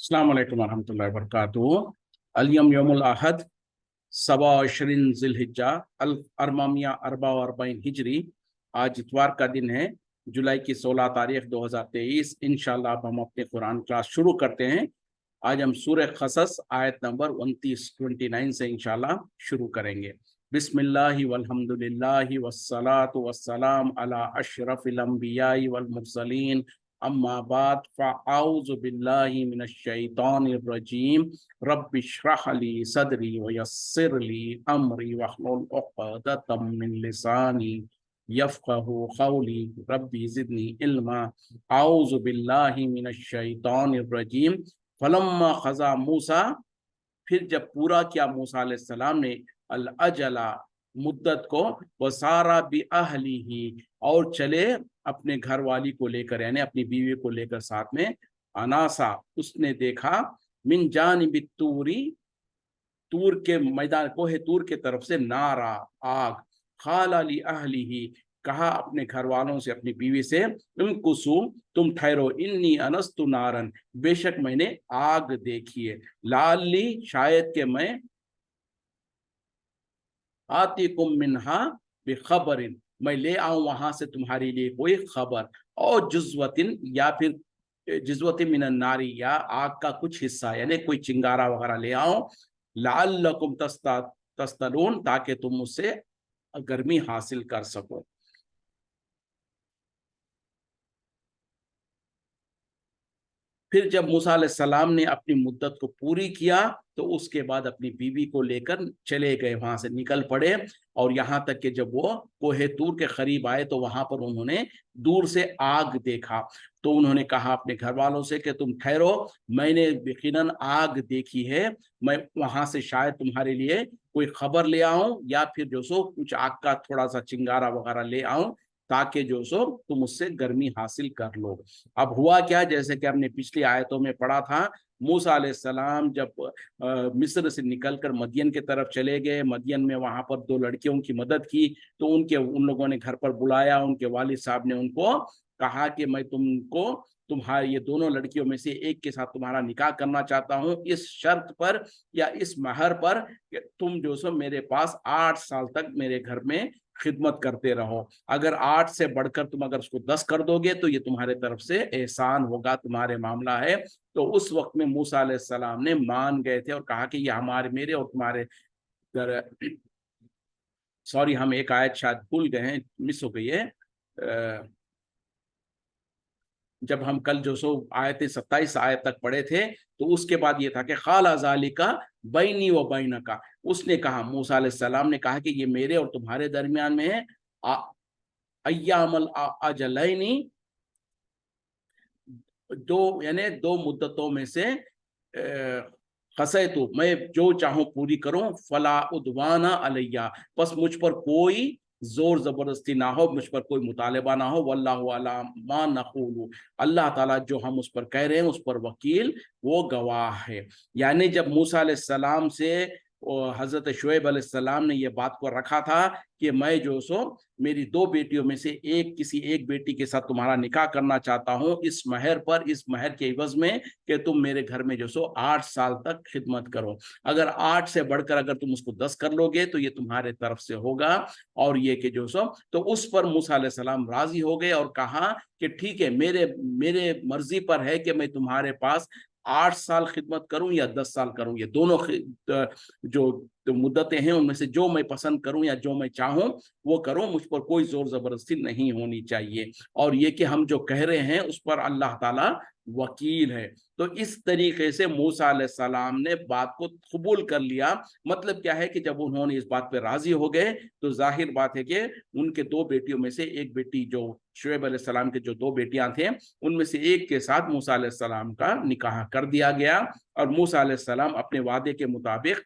अस्सलाम वालेकुम रहमतुल्लाहि व बरकातुहू। अल-यौम यौमुल अहद सबा अशरिन ज़िलहिज्जा अल अरमामिया अरबा व अरबाइन हिजरी। आज इतवार का दिन है, जुलाई की 16 तारीख 2023। इंशाअल्लाह अब हम अपने कुरान क्लास शुरू करते हैं। आज हम सूरह क़सस आयत नंबर 29 से इंशाअल्लाह शुरू करेंगे। बिस्मिल्लाहि वल्हम्दुलिल्लाहि वस्सलातु वस्सलाम अला अशरफिल अंबियाई वल मुरसलीन अम्मा बाद फ़अऊज़ु बिल्लाहि मिनश शैतानिर रजीम रब्बि इश्रह ली सदरी व यस्सिर ली अमरी वहलुल उक़दतम मिन लिसानी यफ़क़हू क़ौली रब्बि ज़िदनी इल्मा। अऊज़ु बिल्लाहि मिनश शैतानिर रजीम फलम्मा ख़ज़ा मूसा, फिर जब पूरा किया मूसा अलैहिस्सलाम ने अल अजला मुद्दत को, वसारा बि अहलिही, और चले अपने घर वाली को लेकर, यानी अपनी बीवी को लेकर साथ में। अनासा, उसने देखा, मिन जानिबि तूरी, तूर के मैदान कोहे तूर के तरफ से, नारा, आग। खाला ली अहलिही, कहा अपने घर वालों से, अपनी बीवी से, कुसु, तुम ठहरो, इन्नी अनस्तु नारन, बेशक मैंने आग देखी है, लाली, शायद के मैं, आतिकुम मिनहा बेखबरिन, मैं ले आऊं वहां से तुम्हारे लिए कोई खबर, और जुज़वतिन, या फिर जुज़वतिन मिनन नारी, या आग का कुछ हिस्सा, यानी कोई चिंगारा वगैरह ले आओ, लअल्लकुम तस्तलून, ताकि तुम उससे गर्मी हासिल कर सको। फिर जब मूसा अलैहिस्सलाम ने अपनी मुद्दत को पूरी किया, तो उसके बाद अपनी बीवी को लेकर चले गए, वहां से निकल पड़े। और यहाँ तक कि जब वो कोहे तूर के करीब आए, तो वहां पर उन्होंने दूर से आग देखा। तो उन्होंने कहा अपने घर वालों से कि तुम ठहरो, मैंने यकीनन आग देखी है, मैं वहां से शायद तुम्हारे लिए कोई खबर ले आऊं, या फिर जो सो कुछ आग का थोड़ा सा चिंगारा वगैरह ले आऊं, ताकि जो सो तुम उससे गर्मी हासिल कर लो। अब हुआ क्या, जैसे कि हमने पिछली आयतों में पढ़ा था, मूसा अलैहिस्सलाम जब मिस्र से निकलकर मदियन की तरफ चले गए, मदियन में वहां पर दो लड़कियों की मदद की, तो उन लोगों ने घर पर बुलाया, उनके वालिद साहब ने उनको कहा कि मैं तुमको, तुम्हारी ये दोनों लड़कियों में से एक के साथ तुम्हारा निकाह करना चाहता हूँ, इस शर्त पर या इस महर पर कि तुम जो सो मेरे पास 8 साल तक मेरे घर में खिदमत करते रहो। अगर 8 से बढ़कर तुम अगर उसको 10 कर दोगे, तो ये तुम्हारे तरफ से एहसान होगा, तुम्हारे मामला है। तो उस वक्त में मूसा अलैहिस्सलाम ने मान गए थे और कहा कि ये हमारे, मेरे और तुम्हारे, सॉरी हम एक आयत शायद भूल गए हैं, मिस हो गई है। जब हम कल जो सो आयत 27 आयत तक पढ़े थे, तो उसके बाद ये था कि खाला ज़ालिका बैनी व बैनका, उसने कहा, मूसा अलैहिस्सलाम ने कहा कि ये मेरे और तुम्हारे दरमियान में है, अय्यामल अजलैनी, दो यानी दो मुद्दतों में से, खसैतु, मैं जो चाहूं पूरी करूं, फला उद्वाना अलैया, बस मुझ पर कोई जोर जबरदस्ती ना हो, मुझ पर कोई मुतालिबा ना हो, वल्लाहु अला मा नक़ूलु, अल्लाह ताला जो हम उस पर कह रहे हैं उस पर वकील, वो गवाह है। यानी जब मूसा अलैहिस्सलाम से और हजरत शुएब अलैहिस्सलाम ने ये बात को रखा था कि मैं जो सो मेरी दो बेटियों में से एक, किसी एक बेटी के साथ तुम्हारा निकाह करना चाहता हूँ, इस महर पर, इस महर के इवज में कि तुम मेरे घर में जो सो 8 साल तक खिदमत करो। अगर 8 से बढ़कर अगर तुम उसको 10 कर लोगे, तो ये तुम्हारे तरफ से होगा। और ये कि जो सो, तो उस पर मूसा अलैहिस्सलाम राजी हो गए और कहा कि ठीक है, मेरे मेरे मर्जी पर है कि मैं तुम्हारे पास 8 साल खिदमत करूं या 10 साल करूं, ये दोनों जो मुद्दतें हैं उनमें से जो मैं पसंद करूं या जो मैं चाहूं वो करूं, मुझ पर कोई जोर जबरदस्ती नहीं होनी चाहिए। और ये कि हम जो कह रहे हैं उस पर अल्लाह ताला वकील है। तो इस तरीके से मूसा अलैहिस्सलाम ने बात को कबूल कर लिया। मतलब क्या है कि जब उन्होंने इस बात पे राजी हो गए, तो जाहिर बात है कि उनके दो बेटियों में से एक बेटी, जो शुएब अलैहिस्सलाम के जो दो बेटियां थे, उनमें से एक के साथ मूसा अलैहिस्सलाम का निकाह कर दिया गया। और मूसा अलैहिस्सलाम अपने वादे के मुताबिक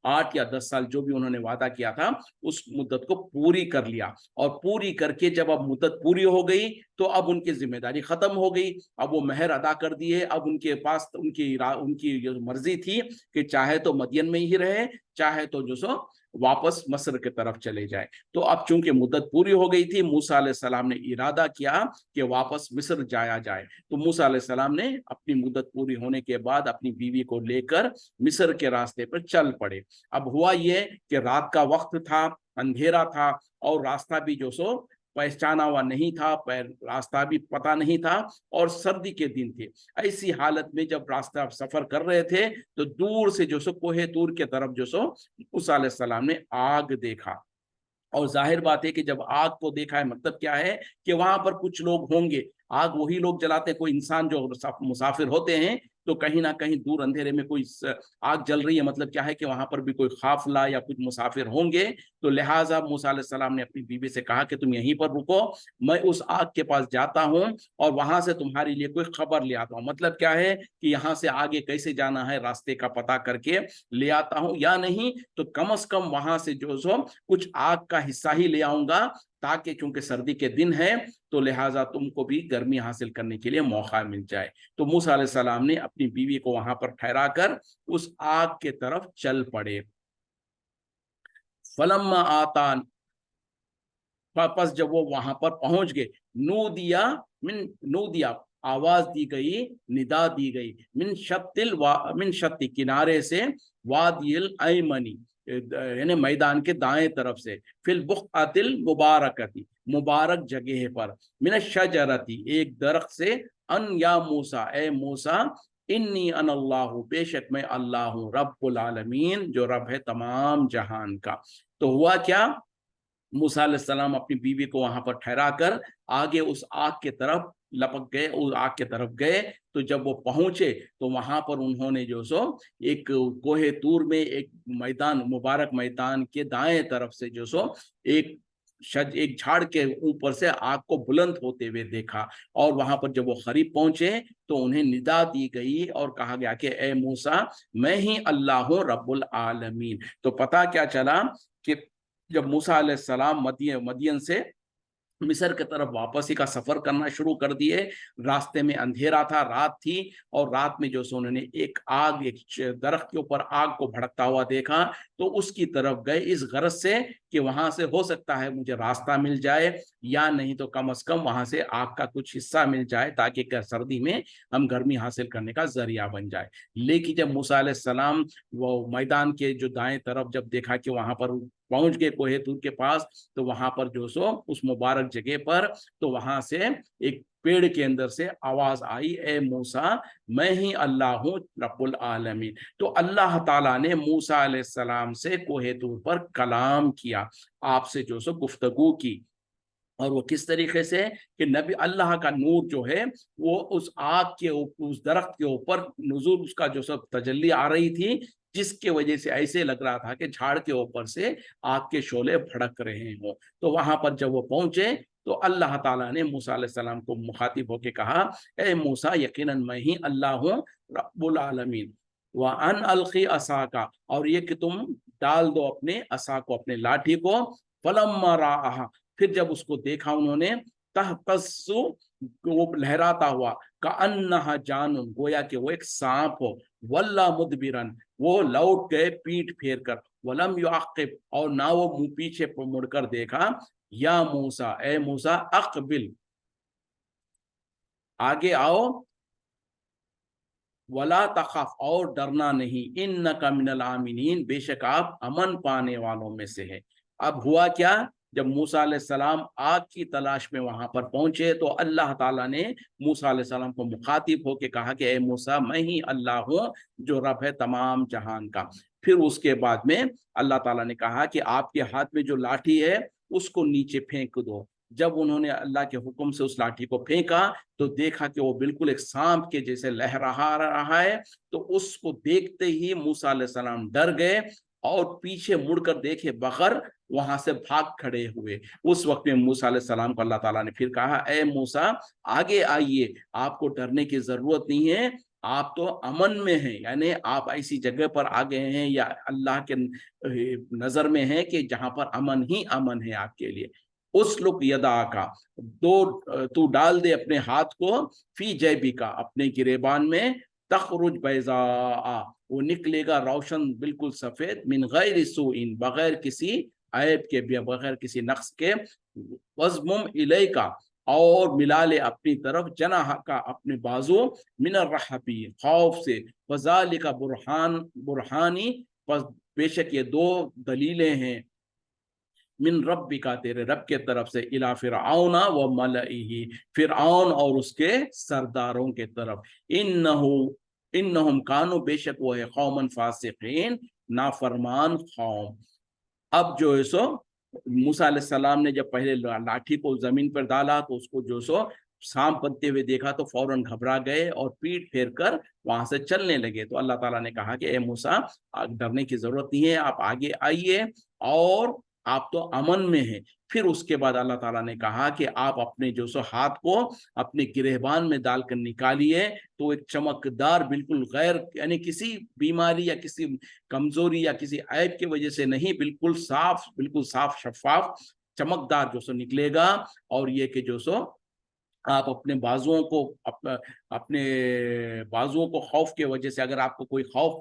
8 या 10 साल जो भी उन्होंने वादा किया था, उस मुद्दत को पूरी कर लिया। और पूरी करके जब अब मुद्दत पूरी हो गई, तो अब उनकी जिम्मेदारी खत्म हो गई। अब वो महर अदा कर दिए। अब उनके पास उनकी जो मर्जी थी कि चाहे तो मदियन में ही रहे, चाहे तो जो सो वापस मस्र की तरफ चले जाए। तो अब चूंकि मुद्दत पूरी हो गई थी, मूसा अलैहिस्सलाम ने इरादा किया कि वापस मिस्र जाया जाए। तो मूसा अलैहिस्सलाम ने अपनी मुद्दत पूरी होने के बाद अपनी बीवी को लेकर मिस्र के रास्ते पर चल पड़े। अब हुआ ये कि रात का वक्त था, अंधेरा था, और रास्ता भी जो सो पहचाना हुआ नहीं था, रास्ता भी पता नहीं था, और सर्दी के दिन थे। ऐसी हालत में जब रास्ता सफर कर रहे थे तो दूर से जो सो कोहे तूर के तरफ जो सो मूसा अलैहिस्सलाम ने आग देखा। और जाहिर बात है कि जब आग को देखा है, मतलब क्या है कि वहां पर कुछ लोग होंगे। आग वही लोग जलाते हैं, कोई इंसान जो मुसाफिर होते हैं, तो कहीं ना कहीं दूर अंधेरे में कोई आग जल रही है, मतलब क्या है कि वहां पर भी कोई काफिला या कुछ मुसाफिर होंगे। तो लिहाजा मूसा अलैहिस्सलाम ने अपनी बीवी से कहा कि तुम यहीं पर रुको, मैं उस आग के पास जाता हूँ और वहां से तुम्हारे लिए कोई खबर ले आता हूँ। मतलब क्या है कि यहाँ से आगे कैसे जाना है रास्ते का पता करके ले आता हूँ, या नहीं तो कम से कम वहां से जो सो कुछ आग का हिस्सा ही ले आऊंगा, ताकि चूंकि सर्दी के दिन है तो लिहाजा तुमको भी गर्मी हासिल करने के लिए मौका मिल जाए। तो मूसा अलैहिस्सलाम ने अपनी बीवी को वहां पर ठहरा कर उस आग के तरफ चल पड़े। फलम्मा आतान, वापस जब वो वहां पर पहुंच गए, नू दिया, आवाज दी गई, निदा दी गई, मिन शत्ती, किनारे से, वादिल ऐमनी, यानी मैदान के दाएं तरफ से, फिल बुक़अतिल मुबारकती, मुबारक जगह पर, मिन शजरती, एक दरख्त से, अन या मूसा, ए मूसा, इन्नी अन अल्लाह, बेशक मैं अल्लाह हूँ, रब्बुल आलमीन, जो रब है तमाम जहान का। तो हुआ क्या, मूसा अलैहिस्सलाम अपनी बीवी को वहां पर ठहरा कर आगे उस आग के तरफ लपक गए, उस आग के तरफ गए। तो जब वो पहुंचे तो वहां पर उन्होंने जो सो एक कोहे तूर में एक मैदान, मुबारक मैदान के दाएं तरफ से जो सो एक एक झाड़ के ऊपर से आग को बुलंद होते हुए देखा। और वहां पर जब वो करीब पहुंचे तो उन्हें निदा दी गई और कहा गया कि ए मूसा, मैं ही अल्लाह हूँ रब्बुल आलमीन। तो पता क्या चला कि जब मूसा अलैहिस्सलाम मदियन से मिस्र की तरफ वापसी का सफर करना शुरू कर दिए, रास्ते में अंधेरा था, रात थी, और रात में जो सो उन्होंने एक आग, एक दरख्त के ऊपर आग को भड़कता हुआ देखा। तो उसकी तरफ गए इस गरज से कि वहां से हो सकता है मुझे रास्ता मिल जाए, या नहीं तो कम से कम वहां से आग का कुछ हिस्सा मिल जाए, ताकि सर्दी में हम गर्मी हासिल करने का जरिया बन जाए। लेकिन जब मूसा अलैहिस्सलाम वो मैदान के जो दाएं तरफ जब देखा कि वहां पर पहुंच गए कोहे तूर के पास, तो वहां पर जो सो उस मुबारक जगह पर, तो वहां से एक पेड़ के अंदर से आवाज आई, ए मूसा, मैं ही अल्लाह हूँ रब्बुल आलमीन। तो अल्लाह ताला ने मूसा अलैहिस्सलाम से कोहे तूर पर कलाम किया, आपसे जो सो गुफ्तगू की। और वो किस तरीके से कि नबी अल्लाह का नूर जो है वो उस आग के ऊपर, उस दरख्त के ऊपर नुज़ूल उसका जो सब तजल्ली आ रही थी, जिसके वजह से ऐसे लग रहा था कि झाड़ के ऊपर से आग के शोले भड़क रहे हों। तो वहां पर जब वो पहुंचे तो अल्लाह ताला ने मूसा अलैहिस्सलाम को मुखातिब होकर कहा, ए मूसा, यकीनन मैं ही अल्लाह हूँ रब्बुल आलमीन, व अन अलकी असा का, और ये कि तुम डाल दो अपने असा को, अपने लाठी को। फलम्मा राहा, फिर जब उसको देखा उन्होंने, तहतस्सु, वो लहराता हुआ, का अन्नहा जानून, गोया कि वो एक सांप हो, वल्ला मुदबिरन, वो लौट गए पीठ फेर कर, वलम युअक्किब, और ना वो मुंह पीछे मुड़कर देखा, या मूसा, ए मूसा, अकबिल, आगे आओ, वला तखफ, और डरना नहीं, इन्नका मिनल आमिनीन, बेशक आप अमन पाने वालों में से है। अब हुआ क्या, जब मूसा अलैहिस्सलाम आग की तलाश में वहां पर पहुंचे तो अल्लाह ताला ने मूसा अलैहिस्सलाम को मुखातिब होकर कहा कि ए मूसा, मैं ही अल्लाह हूँ जो रब है तमाम जहान का। फिर उसके बाद में अल्लाह ताला ने कहा कि आपके हाथ में जो लाठी है उसको नीचे फेंक दो। जब उन्होंने अल्लाह के हुक्म से उस लाठी को फेंका तो देखा कि वो बिल्कुल एक सांप के जैसे लहरा रहा है। तो उसको देखते ही मूसा अलैहिस्सलाम डर गए और पीछे मुड़कर देखे बगैर वहां से भाग खड़े हुए। उस वक्त में मूसा अलैहिस्सलाम को अल्लाह ताला ने फिर कहा, ए मूसा, आगे आइए, आपको डरने की जरूरत नहीं है, आप तो अमन में हैं, यानी आप ऐसी जगह पर आ गए हैं या अल्लाह के नजर में है कि जहां पर अमन ही अमन है आपके लिए। उस लुक यदा का, दो, तू डाल दे अपने हाथ को, फी जैबी का, अपने गिरेबान में, तखरुज बैज़ा, वो निकलेगा रोशन बिल्कुल सफेद, मिन गैर सूइन, बगैर किसी ऐब के, बगैर किसी नक्स के, वज़मुम इलैका, और मिला ले अपनी तरफ, जनाह का अपने बाजू, मिनर रहबी खौफ से, फज़ालिका बुरहान बुरहानी, बस बेशक ये दो दलीलें हैं, मिन रब्बिका तेरे रब के तरफ से, इला फिरऔना व मलइही, फिरऔन और उसके सरदारों के तरफ, इन्नहु इन्नहुम कानू, बेशक वो है, कौमन फासिकीन, नाफरमान कौम। अब जो है सो मूसा अलैहिस्सलाम ने जब पहले लाठी को जमीन पर डाला तो उसको जो सो सांप बनते हुए देखा तो फौरन घबरा गए और पीठ फेर कर वहां से चलने लगे। तो अल्लाह ताला ने कहा कि ए मूसा, डरने की जरूरत नहीं है, आप आगे आइए और आप तो अमन में हैं। फिर उसके बाद अल्लाह ताला ने कहा कि आप अपने जो सो हाथ को अपने गिरेबान में डालकर निकालिए, तो एक चमकदार, बिल्कुल गैर यानी किसी बीमारी या किसी कमजोरी या किसी ऐब की वजह से नहीं, बिल्कुल साफ शफाफ चमकदार जो सो निकलेगा। और ये कि जो सो आप अपने बाजुओं को अपने बाजुओं को खौफ की वजह से, अगर आपको कोई खौफ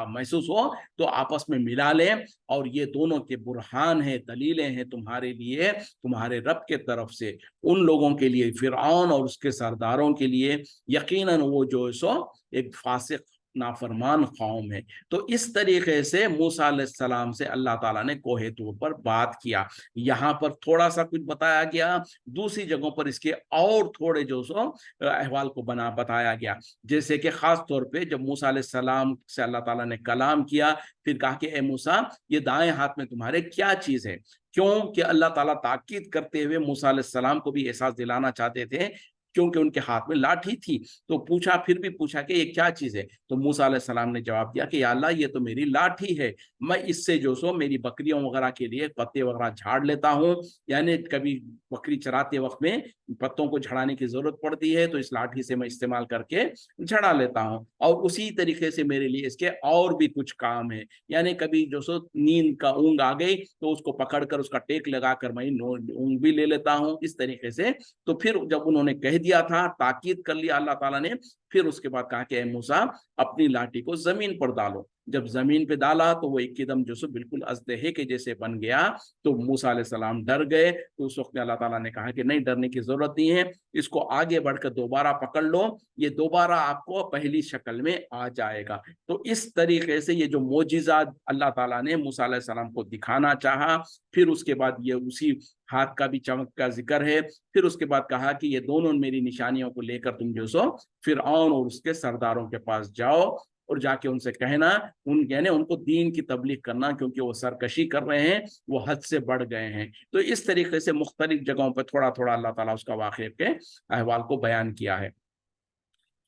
महसूस हो तो आपस में मिला लें, और ये दोनों के बुरहान है, दलीलें हैं तुम्हारे लिए, तुम्हारे रब के तरफ से, उन लोगों के लिए, फिरऔन और उसके सरदारों के लिए, यकीनन वो जो है सो एक फासिक नाफरमान कौम है। तो इस तरीके से मूसा अलैहिस्सलाम से अल्लाह ताला ने कोहे तूर पर बात किया। यहाँ पर थोड़ा सा कुछ बताया गया, दूसरी जगहों पर इसके और थोड़े जो सो अहवाल को बताया गया। जैसे कि खास तौर पे जब मूसा अलैहिस्सलाम से अल्लाह ताला ने कलाम किया, फिर कहा कि ए मूसा, ये दाएं हाथ में तुम्हारे क्या चीज है? क्योंकि अल्लाह ताला ताकीद करते हुए मूसा अलैहिस्सलाम को भी एहसास दिलाना चाहते थे, क्योंकि उनके हाथ में लाठी थी। तो पूछा, फिर भी पूछा कि ये क्या चीज है? तो मूसा अलैहिस्सलाम ने जवाब दिया कि या अल्लाह, ये तो मेरी लाठी है, मैं इससे जो सो मेरी बकरियों वगैरह के लिए पत्ते वगैरह झाड़ लेता हूँ। यानी कभी बकरी चराते वक्त में पत्तों को झड़ाने की जरूरत पड़ती है, तो इस लाठी से मैं इस्तेमाल करके झड़ा लेता हूँ। और उसी तरीके से मेरे लिए इसके और भी कुछ काम है, यानी कभी जो सो नींद का ऊँग आ गई तो उसको पकड़कर उसका टेक लगाकर मैं ऊँग भी ले लेता हूँ, इस तरीके से। तो फिर जब उन्होंने कह दिया था, ताकीद कर लिया अल्लाह ताला ने, फिर उसके बाद कहा कि ए मूसा, अपनी लाठी को जमीन पर डालो। जब जमीन पे डाला तो वो एकदम जो सो बिल्कुल अजदहे के जैसे बन गया। तो मूसा अलैहिस्सलाम डर गए। तो उस वक्त में अल्लाह ताला ने कहा कि नहीं, डरने की जरूरत नहीं है, इसको आगे बढ़कर दोबारा पकड़ लो, ये दोबारा आपको पहली शक्ल में आ जाएगा। तो इस तरीके से ये जो मोजिज़ा अल्लाह ताला ने मूसा अलैहिस्सलाम को दिखाना चाहा, फिर उसके बाद ये उसी हाथ का भी चमक का जिक्र है। फिर उसके बाद कहा कि ये दोनों मेरी निशानियों को लेकर तुम जो सो फिरऔन और उसके सरदारों के पास जाओ, और जाके उनसे कहना, यानी उनको दीन की तबलीग करना, क्योंकि वो सरकशी कर रहे हैं, वो हद से बढ़ गए हैं। तो इस तरीके से मुख्तलिफ जगहों पर थोड़ा थोड़ा अल्लाह ताला उसका वाक़े के अहवाल को बयान किया है।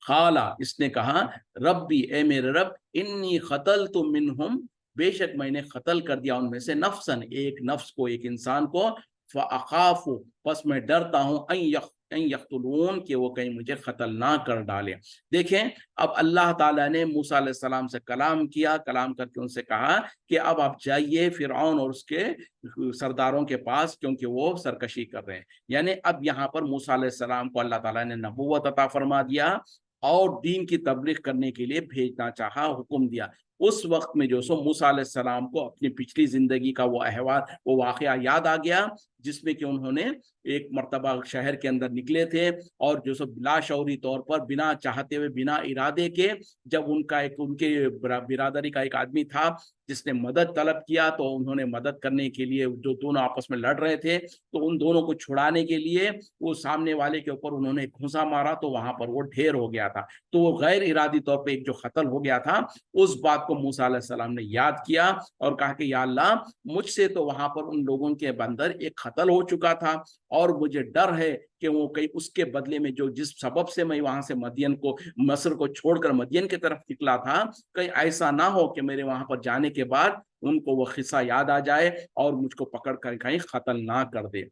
खाला, इसने कहा, रब्बी, ए मेरे रब, इन्नी खतल तो मिनहुम, बेशक मैंने कत्ल कर दिया उनमें से, नफ्सन, एक नफ्स को, एक इंसान को, फ़अख़ाफ़ु, बस मैं डरता हूँ, अन यक़्तुलून, कि वो कहीं मुझे कत्ल ना कर डालें। देखें, अब अल्लाह ताला ने मूसा अलैहिस्सलाम से कलाम किया, कलाम करके उनसे कहा कि अब आप जाइए फिरऔन और उसके सरदारों के पास, क्योंकि वो सरकशी कर रहे हैं। यानी अब यहाँ पर मूसा अलैहिस्सलाम को अल्लाह ताला ने नबूवत अता फरमा दिया और दीन की तबलीग करने के लिए भेजना चाहा, हुक्म दिया। उस वक्त में जो सो मूसा अलैहिस्सलाम को अपनी पिछली जिंदगी का वो अहवाल, वो वाकया याद आ गया, जिसमें कि उन्होंने एक मर्तबा शहर के अंदर निकले थे, और जो सो लाशौरी तौर पर, बिना चाहते हुए, बिना इरादे के, जब उनके बिरादरी का एक आदमी था जिसने मदद तलब किया, तो उन्होंने मदद करने के लिए, जो दोनों आपस में लड़ रहे थे, तो उन दोनों को छुड़ाने के लिए वो सामने वाले के ऊपर उन्होंने घुसा मारा, तो वहां पर वो ढेर हो गया था। तो वो गैर इरादी तौर पर एक जो कत्ल हो गया था, उस बात को मूसा अलैहिस्सलाम ने याद किया और कहा कि या अल्लाह, मुझसे तो वहां पर उन लोगों के अंदर एक कत्ल हो चुका था, और मुझे डर है कि वो कहीं उसके बदले में, जो जिस सबब से मैं वहां से मस्र को छोड़कर मदियन की तरफ निकला था, कहीं ऐसा ना हो कि मेरे वहां पर जाने के बाद उनको वो किस्सा याद आ जाए और मुझको पकड़ कर कहीं कत्ल ना कर दे।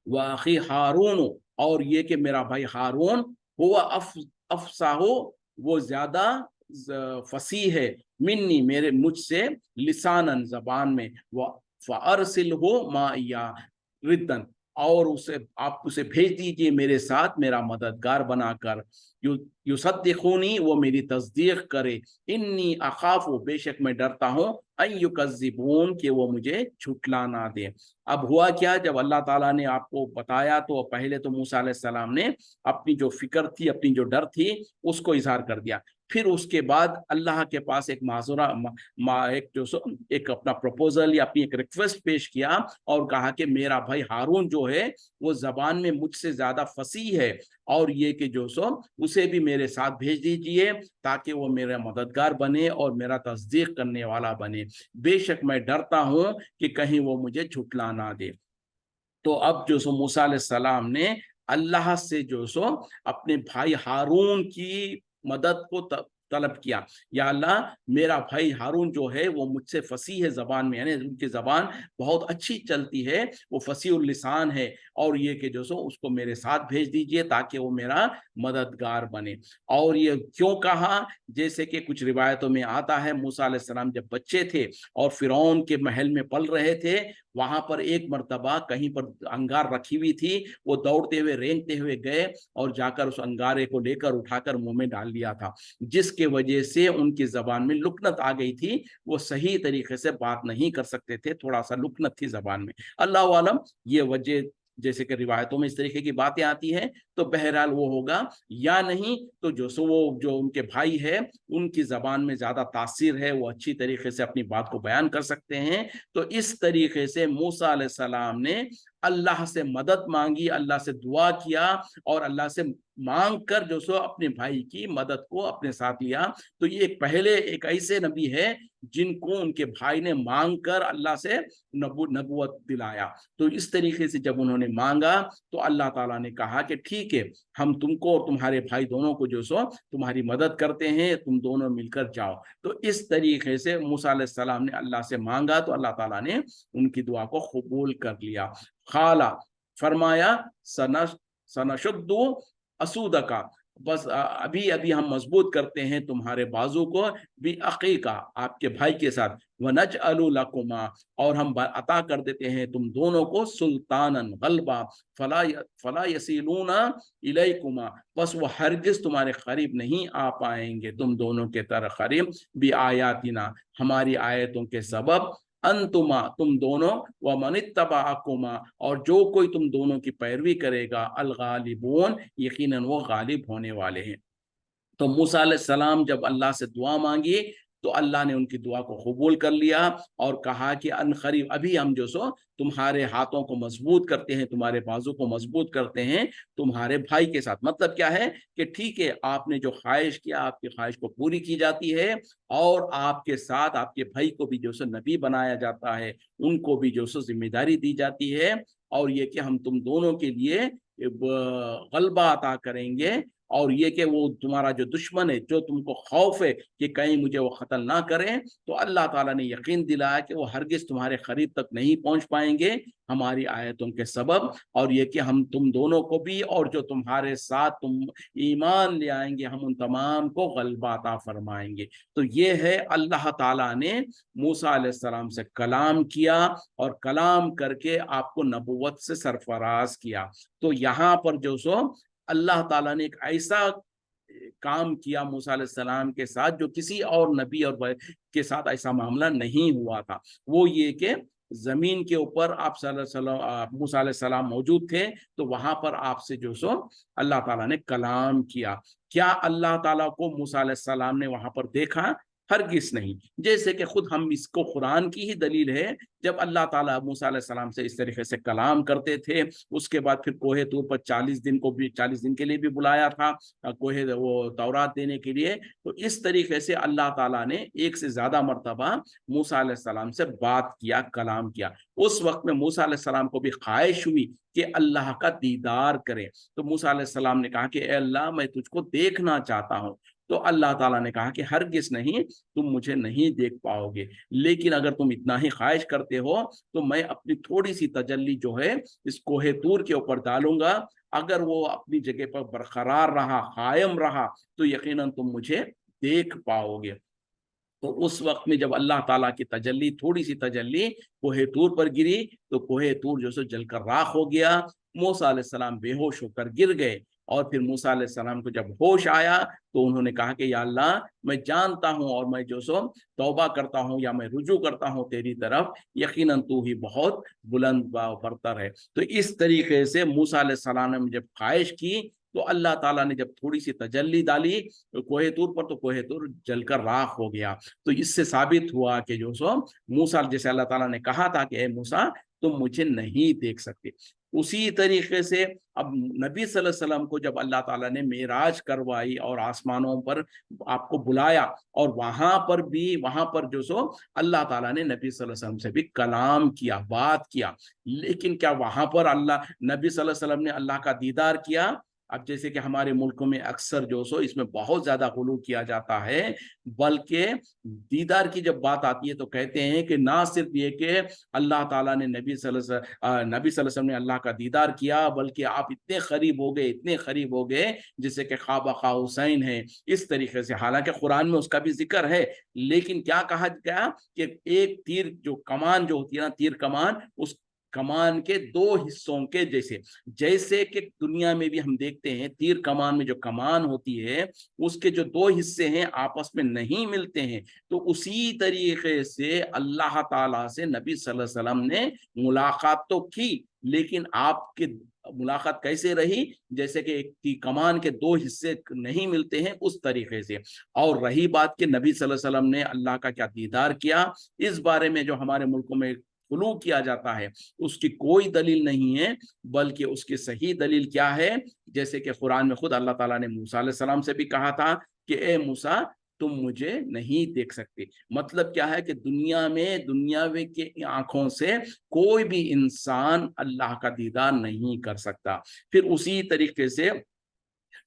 वाखी हारून, और ये कि मेरा भाई हारून, हुआ अफसाहो, वो ज्यादा फसीह है, मिन्नी, मेरे मुझसे, लिसानन, जबान में, व फअरसिल हो माया रिद्दन, اور उसे आप उसे भेज दीजिए मेरे साथ मेरा मददगार बनाकर, युसद्दिक़ूनी, वो मेरी तस्दीक करे, इन्नी अखाफु, बेशक मैं डरता हूँ, अन युकज़्ज़िबून, कि वो मुझे झुठला ना दे। अब हुआ क्या, जब अल्लाह ताला ने आपको बताया तो पहले तो मूसा अलैहिस्सलाम ने अपनी जो फिक्र थी, अपनी जो डर थी, उसको इजहार कर दिया। फिर उसके बाद अल्लाह के पास एक माजूरा एक जो एक अपना प्रपोजल या अपनी एक रिक्वेस्ट पेश किया और कहा कि मेरा भाई हारून जो है वो जबान में मुझसे ज्यादा फसीह है, और ये कि जो उसे भी मेरे साथ भेज दीजिए ताकि वो मेरा मददगार बने और मेरा तस्दीक करने वाला बने। बेशक मैं डरता हूँ कि कहीं वो मुझे झुठला ना दे। तो अब जो मूसा अलैहिस्सलाम ने अल्लाह से जो अपने भाई हारून की मदद को तलब किया, या अल्लाह, मेरा भाई हारून जो है वो मुझसे फसीह है जबान में, यानी उनकी जबान बहुत अच्छी चलती है, वो फसीहुल लिसान है, और ये कि जो उसको मेरे साथ भेज दीजिए ताकि वो मेरा मददगार बने। और ये क्यों कहा, जैसे कि कुछ रिवायतों में आता है मूसा अलैहिस्सलाम जब बच्चे थे और फिरौन के महल में पल रहे थे, वहां पर एक मर्तबा कहीं पर अंगार रखी हुई थी, वो दौड़ते हुए रेंगते हुए गए और जाकर उस अंगारे को लेकर उठाकर मुंह में डाल लिया था, जिसके वजह से उनकी जबान में लुकनत आ गई थी, वो सही तरीके से बात नहीं कर सकते थे, थोड़ा सा लुकनत थी जबान में। अल्लाह आलम ये वजह, जैसे कि रिवायतों में इस तरीके की बातें आती हैं, तो बहरहाल वो होगा या नहीं, तो वो जो उनके भाई है उनकी जबान में ज्यादा तासीर है, वो अच्छी तरीके से अपनी बात को बयान कर सकते हैं। तो इस तरीके से मूसा अलैहिस्सलाम ने अल्लाह से मदद मांगी, अल्लाह से दुआ किया और अल्लाह से मांग कर जो अपने भाई की मदद को अपने साथ लिया। तो ये पहले एक ऐसे नबी है जिनको उनके भाई ने मांग कर अल्लाह से नबूवत दिलाया। तो इस तरीके से जब उन्होंने मांगा तो अल्लाह ताला ने कहा कि ठीक है, हम तुमको और तुम्हारे भाई दोनों को जो तुम्हारी मदद करते हैं, तुम दोनों मिलकर जाओ। तो इस तरीके से मूसा अलैहिस्सलाम ने अल्लाह से मांगा तो अल्लाह ताला ने उनकी दुआ को कबूल कर लिया। खाला, फरमाया, सनशुद्दु असूदा का, बस अभी अभी हम मजबूत करते हैं तुम्हारे बाजू को, भी अकीका, आपके भाई के साथ, वनजअलु लकुमा, और हम अता कर देते हैं तुम दोनों को, सुल्तानन गलबा, फला यसीलूना इलैकुमा, बस वो हरगिज तुम्हारे करीब नहीं आ पाएंगे तुम दोनों के तरफ करीब, भी आयातिना, हमारी आयतों के सबब, अंतुमा, तुम दोनों, व मनित्तबाकुमा, और जो कोई तुम दोनों की पैरवी करेगा, अल गालिबून, यकीनन वो गालिब होने वाले हैं। तो मूसा अलैहिस्सलाम जब अल्लाह से दुआ मांगी तो अल्लाह ने उनकी दुआ को कबूल कर लिया और कहा कि अन करीब, अभी हम जो तुम्हारे हाथों को मजबूत करते हैं, तुम्हारे बाजू को मजबूत करते हैं तुम्हारे भाई के साथ। मतलब क्या है कि ठीक है, आपने जो ख्वाहिश किया, आपकी ख्वाहिश को पूरी की जाती है, और आपके साथ आपके भाई को भी जो नबी बनाया जाता है, उनको भी जो जिम्मेदारी दी जाती है, और ये कि हम तुम दोनों के लिए गलबा अता करेंगे, और ये कि वो तुम्हारा जो दुश्मन है, जो तुमको खौफ है कि कहीं मुझे वो कत्ल ना करें, तो अल्लाह ताला ने यकीन दिलाया कि वो हरगिज तुम्हारे करीब तक नहीं पहुंच पाएंगे हमारी आयतों के सबब, और ये कि हम तुम दोनों को भी और जो तुम्हारे साथ तुम ईमान ले आएंगे, हम उन तमाम को गलबा अता फरमाएंगे। तो ये है, अल्लाह ताला ने मूसा अलैहिस्सलाम से कलाम किया और कलाम करके आपको नबुवत से सरफराज किया। तो यहाँ पर जो अल्लाह ताला ने एक ऐसा काम किया मूसा अलैहिस्सलाम के साथ जो किसी और नबी और के साथ ऐसा मामला नहीं हुआ था। वो ये कि जमीन के ऊपर आप मूसा अलैहिस्सलाम मौजूद थे, तो वहां पर आपसे जो अल्लाह ताला ने कलाम किया। क्या अल्लाह ताला को मूसा अलैहिस्सलाम ने वहां पर देखा? हरगिज नहीं। जैसे कि खुद हम, इसको कुरान की ही दलील है, जब अल्लाह ताला मूसा अलैहिस्सलाम से इस तरीके से कलाम करते थे, उसके बाद फिर कोहे तूर पर 40 दिन के लिए भी बुलाया था, कोहे वो तौरात देने के लिए। तो इस तरीके से अल्लाह ताला ने एक से ज्यादा मर्तबा मूसा अलैहिस्सलाम से बात किया, कलाम किया। उस वक्त में मूसा अलैहिस्सलाम को भी ख्वाहिश हुई कि अल्लाह का दीदार करें। तो मूसा अलैहिस्सलाम ने कहा कि ए अल्लाह, मैं तुझको देखना चाहता हूँ। तो अल्लाह ताला ने कहा कि हरगिज नहीं, तुम मुझे नहीं देख पाओगे, लेकिन अगर तुम इतना ही ख्वाहिश करते हो तो मैं अपनी थोड़ी सी तजल्ली जो है इस कोहे तूर के ऊपर डालूंगा, अगर वो अपनी जगह पर बरकरार रहा, कायम रहा, तो यकीनन तुम मुझे देख पाओगे। تو उस वक्त में जब अल्लाह ताला की तजल्ली, थोड़ी सी तजल्ली कोहे तूर पर गिरी तो कोहे तूर जो सो जलकर राख हो गया। मूसा अलैहिस्सलाम बेहोश होकर गिर गए और फिर मूसा अलैहिस्सलाम को जब होश आया तो उन्होंने कहा कि या अल्लाह, मैं जानता हूँ और मैं जो सो तौबा करता हूँ या मैं रुजू करता हूँ तेरी तरफ, यकीनन तू ही बहुत बुलंद बरतर है। तो इस तरीके से मूसा अलैहिस्सलाम ने जब ख्वाहिश की तो अल्लाह ताला ने जब थोड़ी सी तजल्ली डाली तो कोहे तूर पर, तो कोहे तूर जलकर राख हो गया। तो इससे साबित हुआ कि जो सो मूसा, जैसे अल्लाह ताला ने कहा था कि ए मूसा तुम मुझे नहीं देख सकते, उसी तरीके से अब नबी सल्लल्लाहु अलैहि वसल्लम को जब अल्लाह ताला ने मेराज करवाई और आसमानों पर आपको बुलाया, और वहां पर जो सो अल्लाह ताला ने नबी सल्लल्लाहु अलैहि वसल्लम से भी कलाम किया, बात किया। लेकिन क्या वहां पर नबी सल्लल्लाहु अलैहि वसल्लम ने अल्लाह का दीदार किया? अब जैसे कि हमारे मुल्कों में अक्सर जो सो इसमें बहुत ज्यादा गुलू किया जाता है, बल्कि दीदार की जब बात आती है तो कहते हैं कि ना सिर्फ ये कि अल्लाह ताला ने नबी सल्लल्लाहु अलैहि वसल्लम ने अल्लाह का दीदार किया, बल्कि आप इतने करीब हो गए, इतने करीब हो गए जैसे कि ख्वाबा खा हुसैन है। इस तरीके से हालांकि कुरान में उसका भी जिक्र है, लेकिन क्या कहा गया कि एक तीर, जो कमान जो होती है ना, तीर कमान, उस कमान के दो हिस्सों के जैसे, जैसे कि दुनिया में भी हम देखते हैं तीर कमान में जो कमान होती है उसके जो दो हिस्से हैं आपस में नहीं मिलते हैं, तो उसी तरीके से अल्लाह ताला से नबी सल्लल्लाहु अलैहि वसल्लम ने मुलाकात तो की, लेकिन आपके मुलाकात कैसे रही? जैसे कि एक कमान के दो हिस्से नहीं मिलते हैं उस तरीके से। और रही बात कि नबी सल्लल्लाहु अलैहि वसल्लम ने अल्लाह का क्या दीदार किया, इस बारे में जो हमारे मुल्कों में गुलू किया जाता है उसकी कोई दलील नहीं है, बल्कि उसकी सही दलील क्या है? जैसे कि कुरान में खुद अल्लाह ताला ने मूसा अलैहि सलाम से भी कहा था कि ए मूसा तुम मुझे नहीं देख सकते। मतलब क्या है कि दुनिया में दुनियावी के आंखों से कोई भी इंसान अल्लाह का दीदार नहीं कर सकता। फिर उसी तरीके से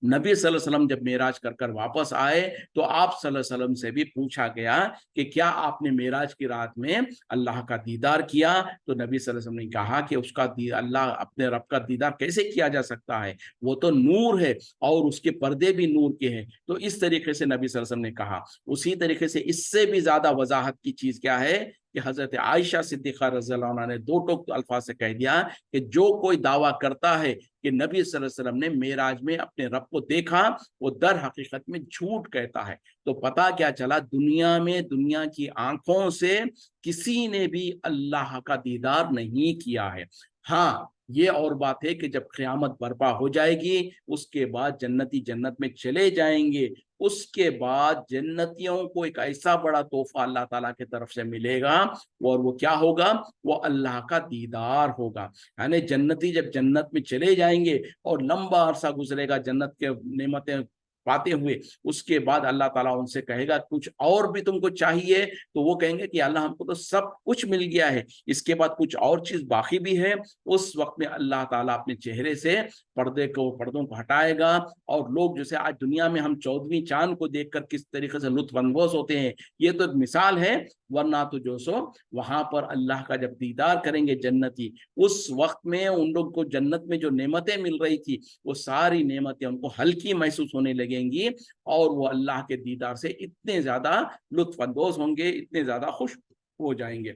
नबी सल्लल्लाहु अलैहि वसल्लम जब मेराज कर कर वापस आए तो आप सल्लल्लाहु अलैहि वसल्लम से भी पूछा गया कि क्या आपने मेराज की रात में अल्लाह का दीदार किया? तो नबी सल्लल्लाहु अलैहि वसल्लम ने कहा कि अल्लाह अपने रब का दीदार कैसे किया जा सकता है, वो तो नूर है और उसके पर्दे भी नूर के हैं। तो इस तरीके से नबी सल्लल्लाहु अलैहि वसल्लम ने कहा। उसी तरीके से इससे भी ज्यादा वजाहत की चीज क्या है कि हजरत आयशा सिद्दीक़ा रज़ियल्लाहु अन्हा ने दो टोक अल्फाज से कह दिया कि जो कोई दावा करता है कि नबी सल्लल्लाहु अलैहि वसल्लम ने मेराज में अपने रब को देखा, वो दर हकीकत में झूठ कहता है। तो पता क्या चला, दुनिया में दुनिया की आंखों से किसी ने भी अल्लाह का दीदार नहीं किया है। हाँ, ये और बात है कि जब क़यामत बर्पा हो जाएगी उसके बाद जन्नती जन्नत में चले जाएंगे, उसके बाद जन्नतियों को एक ऐसा बड़ा तोहफा अल्लाह ताला की तरफ से मिलेगा, और वो क्या होगा? वो अल्लाह का दीदार होगा। यानी जन्नती जब जन्नत में चले जाएंगे और लंबा अरसा गुजरेगा जन्नत के नेमतें पाते हुए, उसके बाद अल्लाह ताला उनसे कहेगा कुछ और भी तुमको चाहिए? तो वो कहेंगे कि अल्लाह हमको तो सब कुछ मिल गया है, इसके बाद कुछ और चीज बाकी भी है। उस वक्त में अल्लाह ताला अपने चेहरे से पर्दों को हटाएगा, और लोग जैसे आज दुनिया में हम 14वीं चांद को देखकर किस तरीके से लुत्फ अंदोज होते हैं, ये तो एक मिसाल है। वरना तो जो सो वहां पर अल्लाह का जब दीदार करेंगे जन्नती, उस वक्त में उन लोग को जन्नत में जो नेमतें मिल रही थी वो सारी नेमतें उनको हल्की महसूस होने लगेंगी, और वो अल्लाह के दीदार से इतने ज्यादा लुत्फ अंदोज होंगे, इतने ज्यादा खुश हो जाएंगे।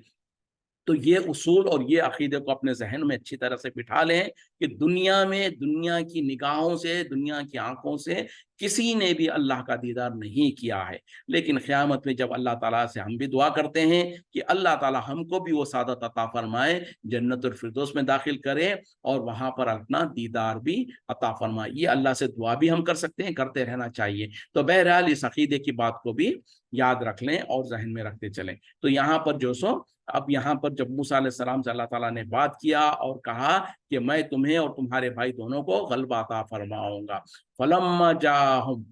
तो ये उसूल और ये अकीदे को अपने जहन में अच्छी तरह से बिठा लें कि दुनिया में दुनिया की निगाहों से, दुनिया की आंखों से किसी ने भी अल्लाह का दीदार नहीं किया है। लेकिन क़यामत में जब अल्लाह ताला से हम भी दुआ करते हैं कि अल्लाह ताला हमको भी वो सादत अता फरमाए, जन्नतुल फिरदौस में दाखिल करे और वहां पर अपना दीदार भी अता फरमाए, ये अल्लाह से दुआ भी हम कर सकते हैं, करते रहना चाहिए। तो बहरहाल इस अकीदे की बात को भी याद रख लें और जहन में रखते चलें। तो यहाँ पर जो सो अब यहाँ पर जब मूसा अलैहिस्सलाम से अल्लाह ताला ने बात किया और कहा कि मैं तुम्हें और तुम्हारे भाई दोनों को गलबा अता फरमाऊंगा। फलम्मा जाहुम,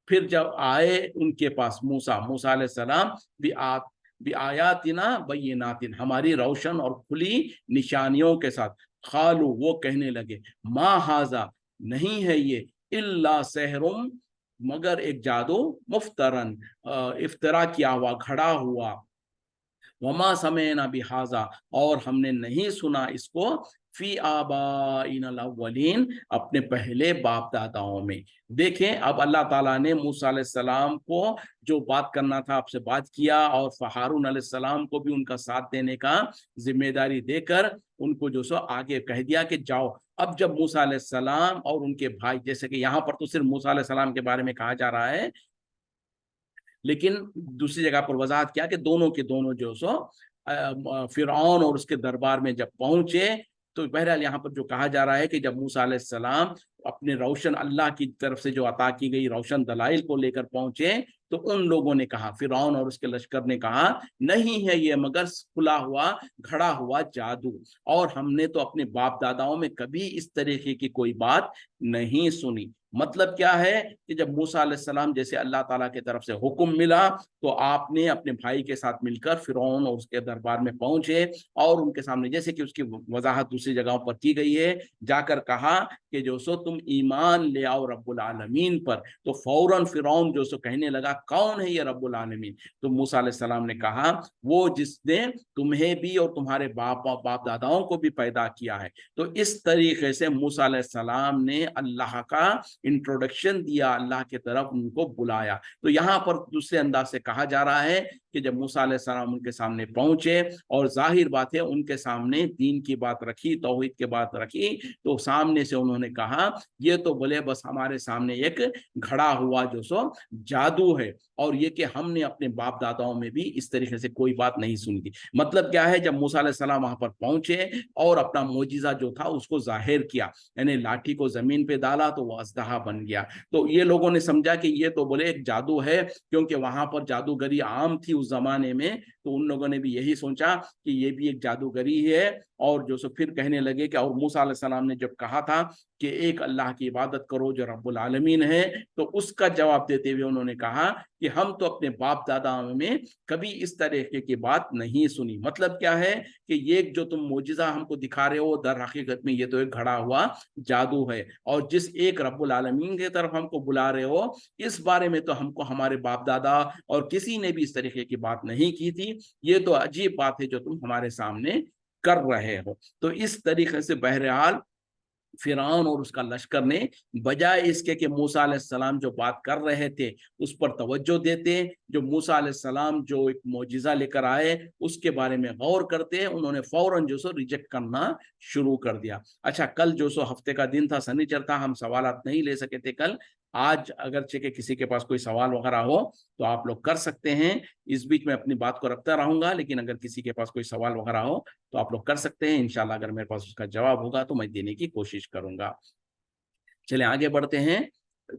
फिर जब आए उनके पास मूसा अलैहिस्सलाम भी आयातिना बय्यिनातिन, हमारी रोशन और खुली निशानियों के साथ, खालू, वो कहने लगे, मा हाजा, नहीं है ये, इल्ला सहरुम, मगर एक जादू, मुफ्तरन, इफ्तरा किया हुआ, घड़ा हुआ, वमा समेना बिहाजा, और हमने नहीं सुना इसको फी आबाइन अल-अव्वलीन, अपने पहले बाप दादाओं में। देखें, अब अल्लाह ताला ने मूसा अलैहिस्सलाम को जो बात करना था आपसे बात किया, और हारून अलैहिस्सलाम को भी उनका साथ देने का जिम्मेदारी देकर उनको जो सो आगे कह दिया कि जाओ। अब जब मूसा अलैहिस्सलाम और उनके भाई, जैसे कि यहाँ पर तो सिर्फ मूसा अलैहिस्सलाम के बारे में कहा जा रहा है, लेकिन दूसरी जगह पर वजाहत किया कि दोनों के दोनों जो सो फिरौन और उसके दरबार में जब पहुंचे, तो बहरहाल यहाँ पर जो कहा जा रहा है कि जब मूसा अलैहिस्सलाम अपने रोशन अल्लाह की तरफ से जो अता की गई रोशन दलाइल को लेकर पहुंचे, तो उन लोगों ने कहा, फिरौन और उसके लश्कर ने कहा, नहीं है ये मगर खुला हुआ घड़ा हुआ जादू, और हमने तो अपने बाप दादाओं में कभी इस तरीके की कोई बात नहीं सुनी। मतलब क्या है कि जब मूसा अलैहिस्सलाम जैसे अल्लाह ताला की तरफ से हुक्म मिला, तो आपने अपने भाई के साथ मिलकर फिरौन और उसके दरबार में पहुंचे, और उनके सामने, जैसे कि उसकी वजाहत दूसरी जगहों पर की गई है, जाकर कहा कि जो सो तुम ईमान ले आओ रब्बुल आलमीन पर। तो फौरन फिरौन जो सो कहने लगा, कौन है ये रब्बुल आलमीन? तो मूसा अलैहिस्सलाम ने कहा, वो जिसने तुम्हें भी और तुम्हारे बाप दादाओं को भी पैदा किया है। तो इस तरीके से मूसा अलैहिस्सलाम ने अल्लाह का इंट्रोडक्शन दिया, अल्लाह की तरफ उनको बुलाया। तो यहाँ पर दूसरे अंदाज से कहा जा रहा है कि जब मूसा अलैहिस्सलाम उनके सामने पहुंचे, और जाहिर बात है उनके सामने दीन की बात रखी, तौहीद की बात रखी, तो सामने से उन्होंने कहा, ये तो बोले बस हमारे सामने एक घड़ा हुआ जो सो जादू है, और ये कि हमने अपने बाप दादाओं में भी इस तरीके से कोई बात नहीं सुनी थी। मतलब क्या है, जब मूसा अलैहिस्सलाम वहां पर पहुंचे और अपना मोजिजा जो था उसको जाहिर किया, यानी लाठी को जमीन पे डाला तो वो अजदहा बन गया, तो ये लोगों ने समझा कि ये तो बोले एक जादू है, क्योंकि वहां पर जादूगरी आम थी उस जमाने में, तो उन लोगों ने भी यही सोचा कि ये भी एक जादूगरी है। और जो सो फिर कहने लगे कि, और मूसा अलैहिस्सलाम ने जब कहा था कि एक अल्लाह की इबादत करो जो रब्बुल आलमीन है, तो उसका जवाब देते हुए उन्होंने कहा कि हम तो अपने बाप दादा में कभी इस तरीके की बात नहीं सुनी। मतलब क्या है कि ये जो तुम मोजिजा हमको दिखा रहे हो, दर हकीकत में ये तो एक घड़ा हुआ जादू है, और जिस एक रब्बुल आलमीन की तरफ हमको बुला रहे हो, इस बारे में तो हमको हमारे बाप दादा और किसी ने भी इस तरीके की बात नहीं की थी। ये तो अजीब बात है जो तुम हमारे सामने कर रहे हो। तो इस तरीके से बहरहाल फिरौन और उसका लश्कर ने बजाय इसके कि मूसा अलैहिस्सलाम जो बात कर रहे थे उस पर तवज्जो देते, जो मूसा अलैहिस्सलाम जो एक मोजिजा लेकर आए उसके बारे में गौर करते, उन्होंने फौरन जो सो रिजेक्ट करना शुरू कर दिया। अच्छा, कल जो सो हफ्ते का दिन था, शनिचर था, हम सवालात नहीं ले सके थे कल। आज अगर के किसी के पास कोई सवाल वगैरह हो तो आप लोग कर सकते हैं। इस बीच में अपनी बात को रखता रहूंगा, लेकिन अगर किसी के पास कोई सवाल वगैरह हो तो आप लोग कर सकते हैं। इंशाल्लाह अगर मेरे पास उसका जवाब होगा तो मैं देने की कोशिश करूंगा। चले आगे बढ़ते हैं।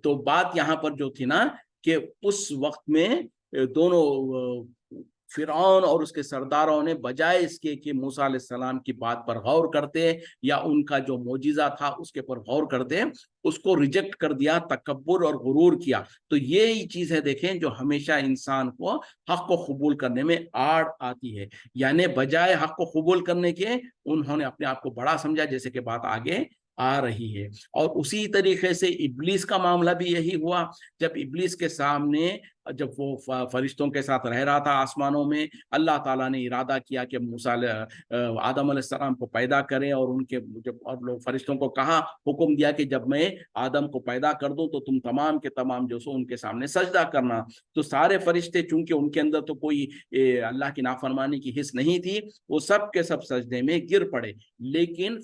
तो बात यहाँ पर जो थी ना, कि उस वक्त में दोनों फिरौन और उसके सरदारों ने बजाय इसके कि मूसा अलैहिस्सलाम की बात पर गौर करते या उनका जो मोजिजा था उसके पर गौर करते, उसको रिजेक्ट कर दिया, तकब्बुर और गुरूर किया। तो ये ही चीज है, देखें, जो हमेशा इंसान को हक को कबूल करने में आड़ आती है। यानी बजाय हक को कबूल करने के उन्होंने अपने आप को बड़ा समझा, जैसे कि बात आगे आ रही है। और उसी तरीके से इब्लीस का मामला भी यही हुआ। जब इब्लीस के सामने, जब वो फरिश्तों के साथ रह रहा था आसमानों में, अल्लाह ताला ने इरादा किया कि मूसा आदम अलैहिस्सलाम को पैदा करें, और उनके जब और लोग फरिश्तों को कहा, हुक्म दिया कि जब मैं आदम को पैदा कर दूं तो तुम तमाम के तमाम जो सो उनके सामने सजदा करना। तो सारे फरिश्ते, चूंकि उनके अंदर तो कोई अल्लाह की नाफरमानी की हिस्स नहीं थी, वो सब के सब सजदे में गिर पड़े। लेकिन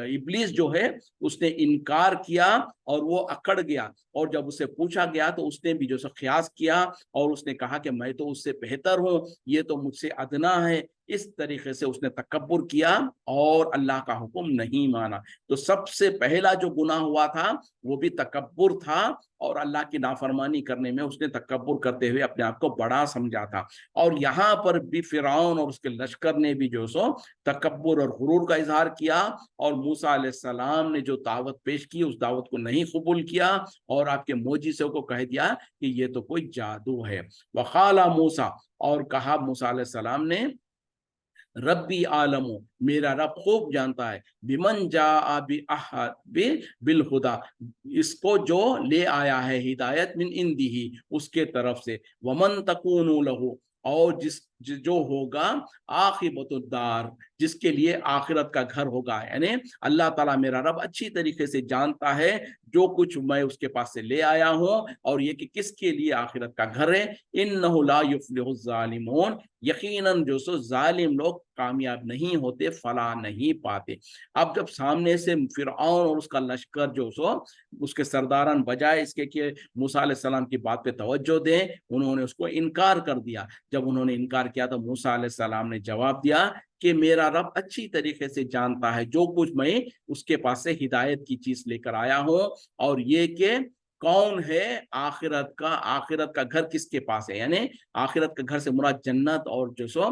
इब्लीस जो है उसने इनकार किया और वो अकड़ गया, और जब उससे पूछा गया तो उसने भी जो सो ख्यास किया, और उसने कहा कि मैं तो उससे बेहतर हूं, ये तो मुझसे अदना है। इस तरीके से उसने तकब्बुर किया और अल्लाह का हुक्म नहीं माना। तो सबसे पहला जो गुनाह हुआ था वो भी तकब्बुर था, और अल्लाह की नाफरमानी करने में उसने तकब्बुर करते हुए अपने आप को बड़ा समझा था। और यहाँ पर भी फिरौन और उसके लश्कर ने भी जो सो तकब्बुर और गुरूर का इजहार किया, और मूसा अलैहिस्सलाम ने जो दावत पेश की उस दावत को नहीं कबूल किया, और आपके मोजिज़ों को कह दिया कि ये तो कोई जादू है। वक़ाला मूसा, और कहा मूसा अलैहिस्सलाम ने, रब्बी आलमो, मेरा रब खूब जानता है, बिमन जा बिल हुदा, इसको जो ले आया है हिदायत मिन इंदिही, उसके तरफ से, वमन तकूनु लहू, और जो होगा आखिबतुद्दार, जिसके लिए आखिरत का घर होगा। यानी अल्लाह ताला मेरा रब अच्छी तरीके से जानता है जो कुछ मैं उसके पास से ले आया हूं और ये कि किसके लिए आखिरत का घर है। इन्नहु ला युफ्लिहु ज़ालिमून, यकीनन जो सो जालिम लोग कामयाब नहीं होते, फला नहीं पाते। अब जब सामने से फिरऔन और उसका लश्कर जो सो उसके सरदारान बजाय इसके कि मूसा अलैहिस्सलाम की बात पे तवज्जो दें, उन्होंने उसको इनकार कर दिया। जब उन्होंने इनकार किया तो मूसा अलैहिस्सलाम ने जवाब दिया कि मेरा रब अच्छी तरीके से जानता है जो कुछ मैं उसके पास से हिदायत की चीज लेकर आया हूं, और ये कि कौन है आखिरत का घर किसके पास है। यानी आखिरत का घर से मुराद जन्नत और जो सो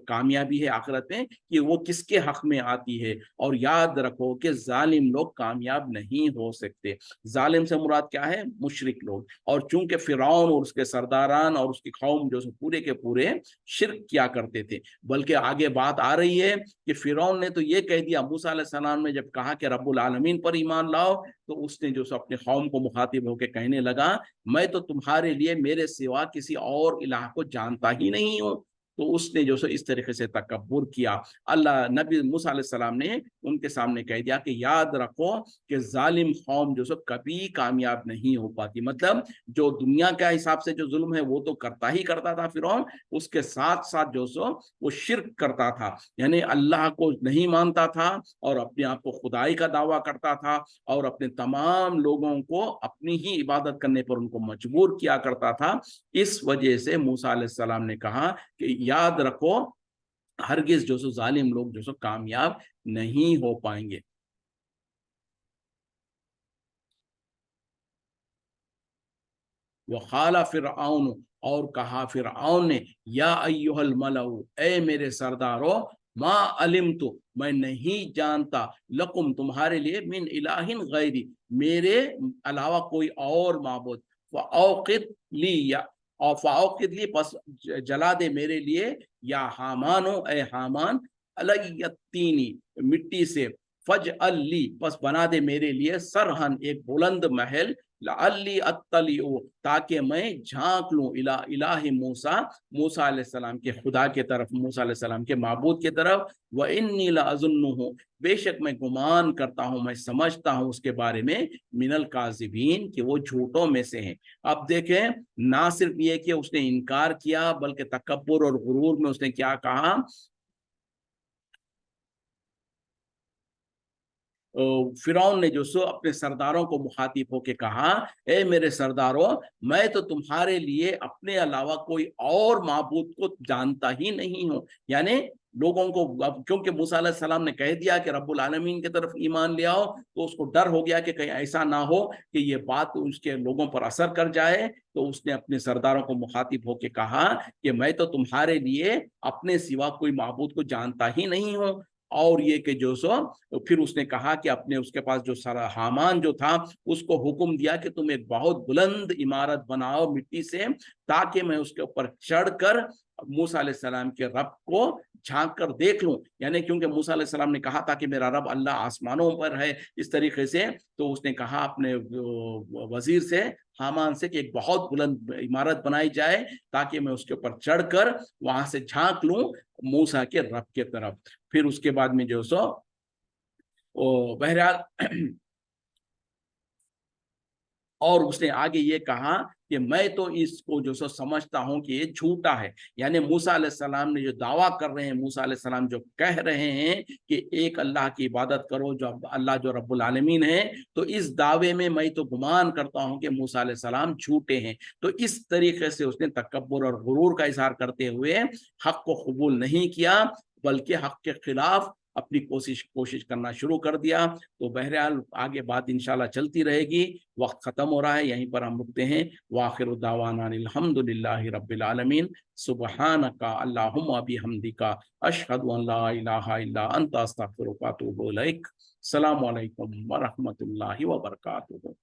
कामयाबी है आखिरत में, कि वो किसके हक में आती है। और याद रखो कि जालिम लोग कामयाब नहीं हो सकते। जालिम से मुराद क्या है? मुशरिक लोग। और चूंकि फिरौन और उसके सरदारान और उसकी कौम जो पूरे के पूरे शिर्क किया करते थे, बल्कि आगे बात आ रही है कि फिरौन ने तो ये कह दिया, मूसा अलैहिस्सलाम ने जब कहा कि रब्बुल आलमीन पर ईमान लाओ, तो उसने जो अपने कौम को मुखातिब होकर कहने लगा, मैं तो तुम्हारे लिए मेरे सिवा किसी और इलाह को जानता ही नहीं हूँ। तो उसने जो सो इस तरीके से तकब्बुर किया। अल्लाह नबी मूसा अलैहिस्सलाम ने उनके सामने कह दिया कि याद रखो कि जालिम कौम जो सो कभी कामयाब नहीं हो पाती। मतलब जो दुनिया के हिसाब से जो जुल्म है वो तो करता ही करता था फिरौन, उसके साथ साथ जो सो वो शिर्क करता था, यानी अल्लाह को नहीं मानता था और अपने आप को खुदाई का दावा करता था, और अपने तमाम लोगों को अपनी ही इबादत करने पर उनको मजबूर किया करता था। इस वजह से मूसा अलैहिस्सलाम ने कहा कि याद रखो, हरगिज जो सो जालिम लोग जो सो कामयाब नहीं हो पाएंगे। वक़ाला फिरऔन, और कहा फिरऔन ने, या अय्युहल मलऊ, ए मेरे सरदारो, मा अलिमतु, मैं नहीं जानता, लकुम तुम्हारे लिए, मिन इलाहिन गैरी, मेरे अलावा कोई और माबूद, फ़अौक़िद ली, या और फ़अौक़िद ली, बस जला दे मेरे लिए, या हामानो, ए हामान, अलय्यत्तीनी, मिट्टी से, फज अली, बस बना दे मेरे लिए, सरहन, एक बुलंद महल, लअल्ली अत्तलिउ, ताकि मैं झांक लूं, इला इलाही मूसा, मूसा अलैहिस्सलाम के खुदा के तरफ, मूसा अलैहिस्सलाम के माबूद के तरफ, व इन्नी लअज़ुन्नुहु, बेशक मैं गुमान करता हूं, मैं समझता हूं उसके बारे में, मिनल काज़िबीन, कि वो झूठों में से हैं। अब देखें, ना सिर्फ ये कि उसने इनकार किया, बल्कि तकब्बुर और गुरूर में उसने क्या कहा, फिरौन ने जो सो अपने सरदारों को मुखातिब होके कहा, ए मेरे सरदारों, मैं तो तुम्हारे लिए अपने अलावा कोई और माबूद को जानता ही नहीं हूँ। यानी लोगों को, अब क्योंकि मूसा अलैहि सलाम ने कह दिया कि रब्बुल आलमीन की तरफ ईमान ले आओ, तो उसको डर हो गया कि कहीं ऐसा ना हो कि ये बात उसके लोगों पर असर कर जाए। तो उसने अपने सरदारों को मुखातिब होके कहा कि मैं तो तुम्हारे लिए अपने सिवा कोई माबूद को जानता ही नहीं हूँ। और ये कि जो सो, फिर उसने कहा कि अपने उसके पास जो सारा हामान जो था, उसको हुक्म दिया कि तुम एक बहुत बुलंद इमारत बनाओ मिट्टी से, ताकि मैं उसके ऊपर चढ़कर मूसा अलैहिस्सलाम के रब को झांक कर देख लूं। यानी क्योंकि मूसा अलैहिस्सलाम ने कहा था कि मेरा रब अल्लाह आसमानों पर है, इस तरीके से, तो उसने कहा अपने वजीर से, हामान से, कि एक बहुत बुलंद इमारत बनाई जाए ताकि मैं उसके ऊपर चढ़कर वहां से झांक लूं मूसा के रब के तरफ। फिर उसके बाद में जो सो बहरहाल और उसने आगे ये कहा कि मैं तो इसको जो सो समझता हूं कि ये झूठा है। यानी मूसा अलैहिस्सलाम ने जो दावा कर रहे हैं, मूसा अलैहिस्सलाम जो कह रहे हैं कि एक अल्लाह की इबादत करो, जो अल्लाह जो रब्बुल आलमीन है, तो इस दावे में मैं तो गुमान करता हूं कि मूसा अलैहिस्सलाम झूठे हैं। तो इस तरीके से उसने तकब्बुर और गुरूर का इजहार करते हुए हक को कबूल नहीं किया, बल्कि हक के खिलाफ अपनी कोशिश कोशिश करना शुरू कर दिया। तो बहरहाल आगे बात इंशाल्लाह चलती रहेगी। वक्त ख़त्म हो रहा है, यहीं पर हम रुकते हैं। वाखिर दावाना अल्हम्दुलिल्लाहि रब्बिल आलमीन, सुब्हानका अल्लाहुम्मा बिहम्दिका, अशहदु अन ला इलाहा इल्ला अंता, अस्तगफिरुका व अतूबु इलैक। अस्सलामु अलैकुम व रहमतुल्लाहि व बरकातुहू।